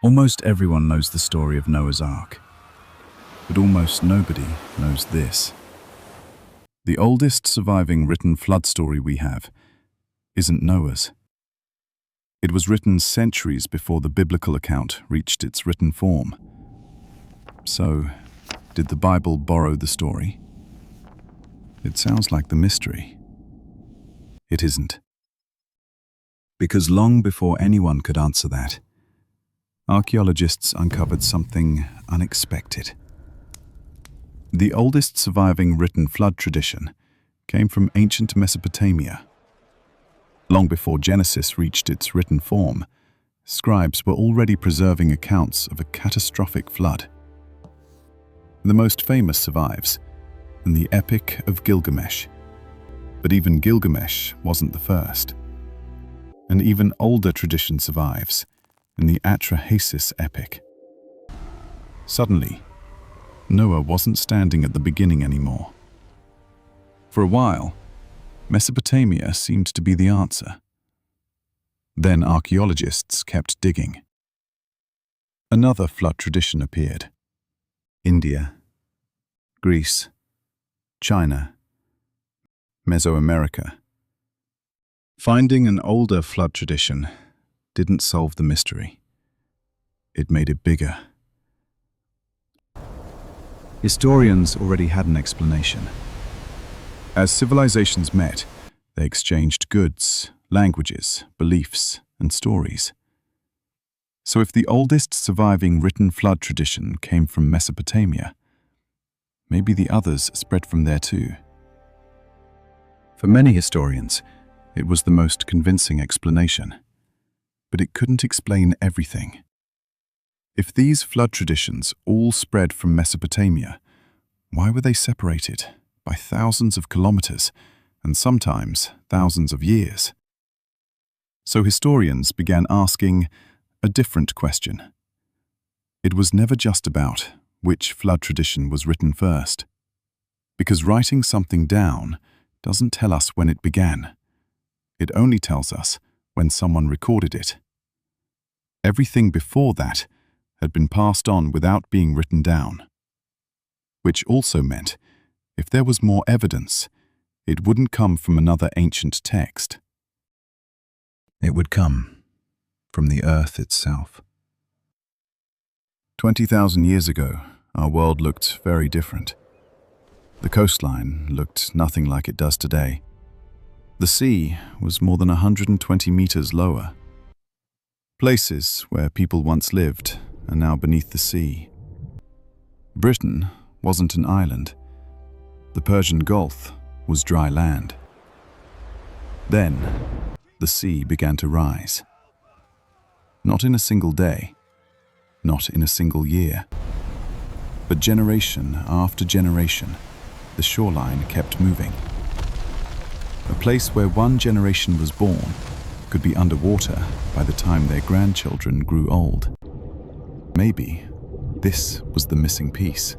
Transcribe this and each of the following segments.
Almost everyone knows the story of Noah's Ark, but almost nobody knows this. The oldest surviving written flood story we have isn't Noah's. It was written centuries before the biblical account reached its written form. So, did the Bible borrow the story? It sounds like the mystery. It isn't. Because long before anyone could answer that, archaeologists uncovered something unexpected. The oldest surviving written flood tradition came from ancient Mesopotamia. Long before Genesis reached its written form, scribes were already preserving accounts of a catastrophic flood. The most famous survives in the Epic of Gilgamesh. But even Gilgamesh wasn't the first. An even older tradition survives in the Atrahasis Epic. Suddenly, Noah wasn't standing at the beginning anymore. For a while, Mesopotamia seemed to be the answer. Then archaeologists kept digging. Another flood tradition appeared. India, Greece, China, Mesoamerica. Finding an older flood tradition didn't solve the mystery. It made it bigger. Historians already had an explanation. As civilizations met, they exchanged goods, languages, beliefs, and stories. So if the oldest surviving written flood tradition came from Mesopotamia, maybe the others spread from there too. For many historians, it was the most convincing explanation. But it couldn't explain everything. If these flood traditions all spread from Mesopotamia, why were they separated by thousands of kilometers and sometimes thousands of years? So historians began asking a different question. It was never just about which flood tradition was written first. Because writing something down doesn't tell us when it began. It only tells us when someone recorded it. Everything before that had been passed on without being written down. Which also meant, if there was more evidence, it wouldn't come from another ancient text. It would come from the earth itself. 20,000 years ago, our world looked very different. The coastline looked nothing like it does today. The sea was more than 120 meters lower. Places where people once lived are now beneath the sea. Britain wasn't an island. The Persian Gulf was dry land. Then, the sea began to rise. Not in a single day, not in a single year, but generation after generation, the shoreline kept moving. A place where one generation was born could be underwater by the time their grandchildren grew old. Maybe this was the missing piece.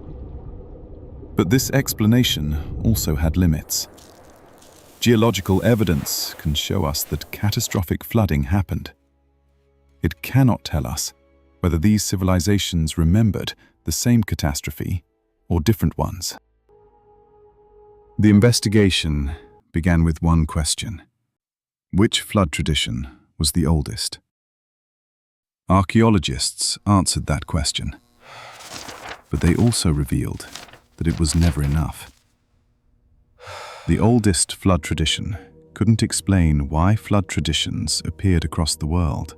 But this explanation also had limits. Geological evidence can show us that catastrophic flooding happened. It cannot tell us whether these civilizations remembered the same catastrophe or different ones. The investigation began with one question. Which flood tradition was the oldest? Archaeologists answered that question, but they also revealed that it was never enough. The oldest flood tradition couldn't explain why flood traditions appeared across the world.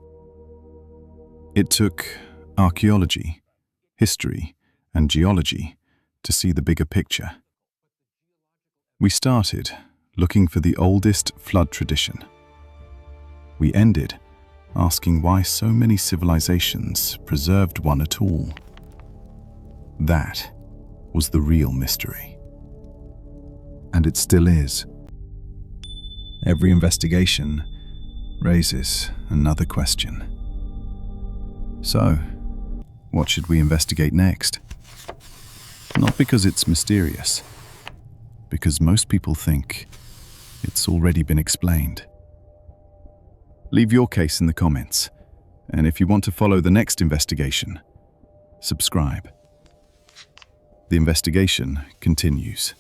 It took archaeology, history, and geology to see the bigger picture. We started looking for the oldest flood tradition. We ended asking why so many civilizations preserved one at all. That was the real mystery. And it still is. Every investigation raises another question. So, what should we investigate next? Not because it's mysterious, because most people think it's already been explained. Leave your case in the comments. And if you want to follow the next investigation, subscribe. The investigation continues.